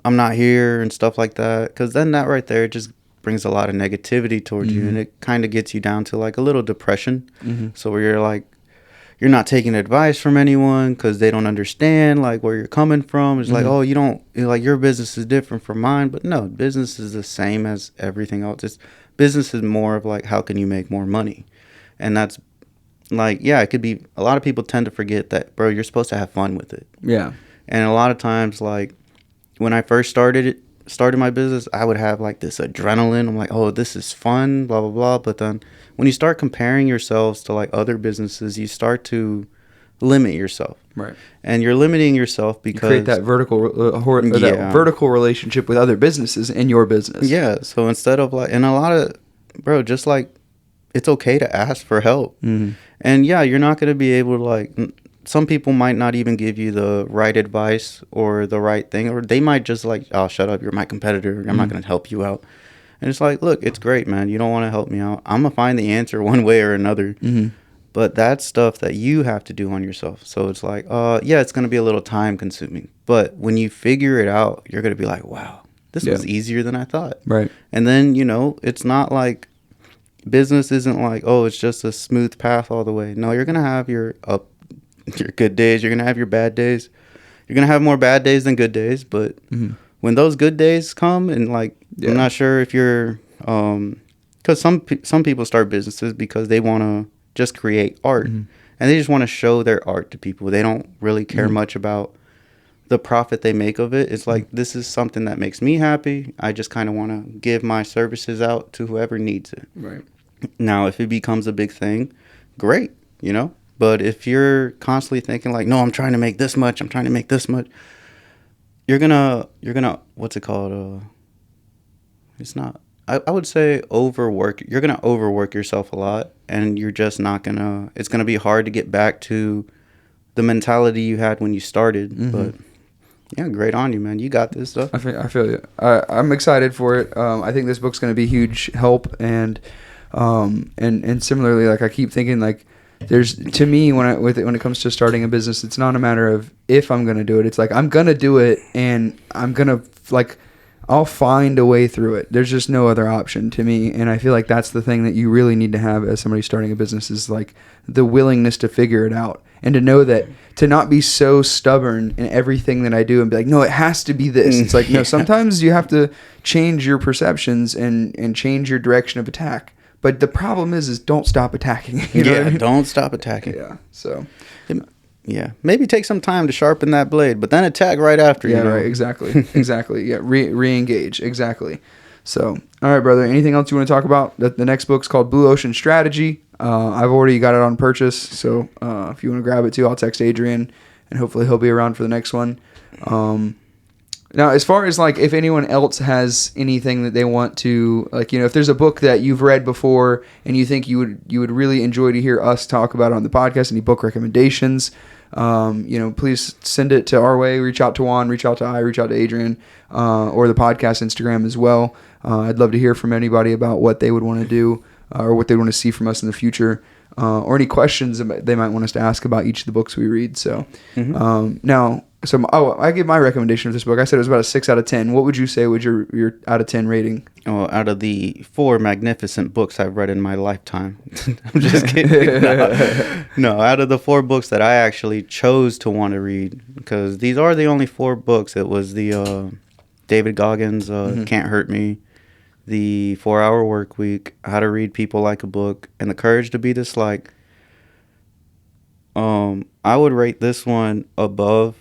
S3: I'm not here and stuff like that, because then that right there just brings a lot of negativity towards you, and it kind of gets you down to like a little depression. So where you're like, you're not taking advice from anyone because they don't understand like where you're coming from. It's like, oh, like your business is different from mine. But no, business is the same as everything else. Business is more of like, how can you make more money? And that's like, yeah, it could be, a lot of people tend to forget that, bro, you're supposed to have fun with it.
S4: Yeah.
S3: And a lot of times, like when I first started my business, I would have like this adrenaline. I'm like, oh, this is fun, blah, blah, blah. But then when you start comparing yourselves to like other businesses, you start to limit yourself.
S4: Right.
S3: And you're limiting yourself because
S4: you create that vertical relationship with other businesses in your business.
S3: Yeah. So instead of like, and a lot of, bro, just like, it's okay to ask for help. And yeah, you're not going to be able to like, some people might not even give you the right advice or the right thing, or they might just like, oh, shut up, you're my competitor, I'm not going to help you out. And it's like, look, it's great, man, you don't want to help me out, I'm going to find the answer one way or another. But that's stuff that you have to do on yourself. So it's like, yeah, it's going to be a little time consuming, but when you figure it out, you're going to be like, wow, this was easier than I thought.
S4: Right.
S3: And then, it's not like, business isn't like, oh, it's just a smooth path all the way. No, you're going to have your good days, you're gonna have your bad days, you're gonna have more bad days than good days, but when those good days come, and like, I'm not sure if you're because some people start businesses because they want to just create art, and they just want to show their art to people. They don't really care much about the profit they make of it. It's like, this is something that makes me happy, I just kind of want to give my services out to whoever needs it.
S4: Right.
S3: Now if it becomes a big thing, great, But if you're constantly thinking like, no, I'm trying to make this much, you're gonna, what's it called? It's not, I would say overwork. You're gonna overwork yourself a lot, and you're just not gonna, it's gonna be hard to get back to the mentality you had when you started. But yeah, great on you, man. You got this stuff.
S4: I feel you. I'm excited for it. I think this book's gonna be huge help, and similarly, like I keep thinking like, there's, to me, when it comes to starting a business, it's not a matter of if I'm gonna do it. It's like, I'm gonna do it, and I'm gonna like, I'll find a way through it. There's just no other option to me, and I feel like that's the thing that you really need to have as somebody starting a business, is like the willingness to figure it out, and to know that, to not be so stubborn in everything that I do and be like, no, it has to be this. It's like, no, sometimes you have to change your perceptions and change your direction of attack. But the problem is don't stop attacking. You know what I mean?
S3: Don't stop attacking.
S4: Yeah. So.
S3: Yeah. Maybe take some time to sharpen that blade, but then attack right after.
S4: Yeah. Right. Exactly. Exactly. Yeah. Re-engage. Exactly. So, all right, brother. Anything else you want to talk about? The next book's called Blue Ocean Strategy. I've already got it on purchase, so if you want to grab it too, I'll text Adrian, and hopefully he'll be around for the next one. Now, as far as like if anyone else has anything that they want to, like, if there's a book that you've read before and you think you would really enjoy to hear us talk about on the podcast, any book recommendations, please send it to our way. Reach out to Juan, reach out to Adrian, or the podcast Instagram as well. I'd love to hear from anybody about what they would want to do or what they want to see from us in the future, or any questions they might want us to ask about each of the books we read. So now. So, I give my recommendation of this book. I said it was about a 6 out of 10. What would you say was your out of 10 rating?
S3: Oh, out of the 4 magnificent books I've read in my lifetime. I'm just kidding. No, out of the 4 books that I actually chose to want to read, because these are the only 4 books. It was the David Goggins, Can't Hurt Me, the 4-Hour Work Week, How to Read People Like a Book, and The Courage to Be Disliked. I would rate this one above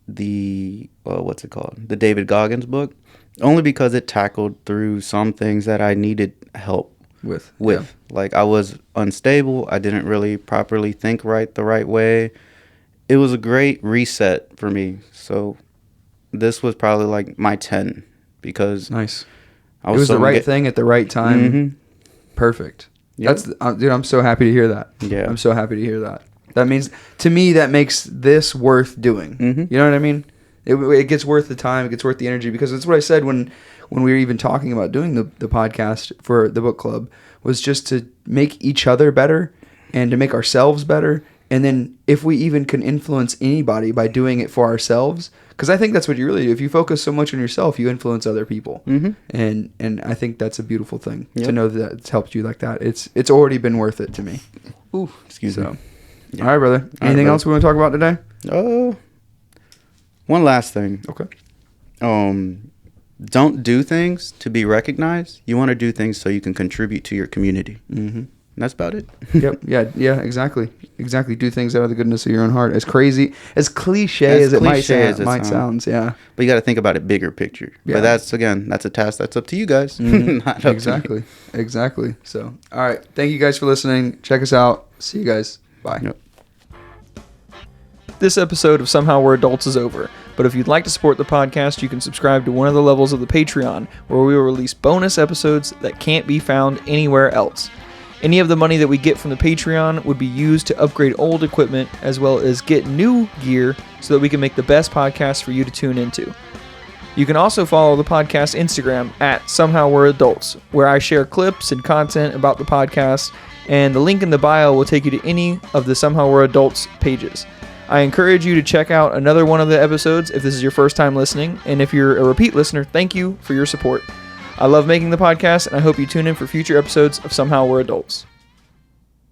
S3: the what's it called? The David Goggins book, only because it tackled through some things that I needed help with.
S4: Yeah.
S3: Like, I was unstable. I didn't really properly think the right way. It was a great reset for me. So this was probably like my 10 because
S4: Nice.
S3: I
S4: It was the right
S3: get-
S4: thing at the right time.
S3: Mhm.
S4: Perfect.
S3: Yep.
S4: Dude, I'm so happy to hear that.
S3: Yeah.
S4: I'm so happy to hear that. That means, to me, that makes this worth doing.
S3: Mhm.
S4: You know what I mean? It gets worth the time. It gets worth the energy, because that's what I said when we were even talking about doing the podcast for the book club, was just to make each other better and to make ourselves better. And then if we even can influence anybody by doing it for ourselves, because I think that's what you really do. If you focus so much on yourself, you influence other people.
S3: Mhm.
S4: And I think that's a beautiful thing to
S3: Yep.
S4: know that it's helped you like that. It's already been worth it to me.
S3: Ooh, excuse me.
S4: So, all right, brother. Anything
S3: brother.
S4: else we want to talk about today?
S3: One last thing.
S4: Okay.
S3: Don't do things to be recognized. You want to do things so you can contribute to your community.
S4: Mm-hmm.
S3: And that's about it.
S4: Yep. Yeah. Exactly. Do things out of the goodness of your own heart. As crazy, as cliche as it might sound. Yeah.
S3: But you got to think about it bigger picture.
S4: Yeah.
S3: But that's a task that's up to you guys.
S4: Mhm.
S3: Not up to me.
S4: Exactly. So, all right. Thank you guys for listening. Check us out. See you guys. Bye.
S3: Yep.
S5: This episode of Somehow We're Adults is over, but if you'd like to support the podcast, you can subscribe to one of the levels of the Patreon, where we will release bonus episodes that can't be found anywhere else. Any of the money that we get from the Patreon would be used to upgrade old equipment, as well as get new gear so that we can make the best podcast for you to tune into. You can also follow the podcast Instagram at Somehow We're Adults, where I share clips and content about the podcast, and the link in the bio will take you to any of the Somehow We're Adults pages. I encourage you to check out another one of the episodes if this is your first time listening, and if you're a repeat listener, thank you for your support. I love making the podcast, and I hope you tune in for future episodes of Somehow We're Adults.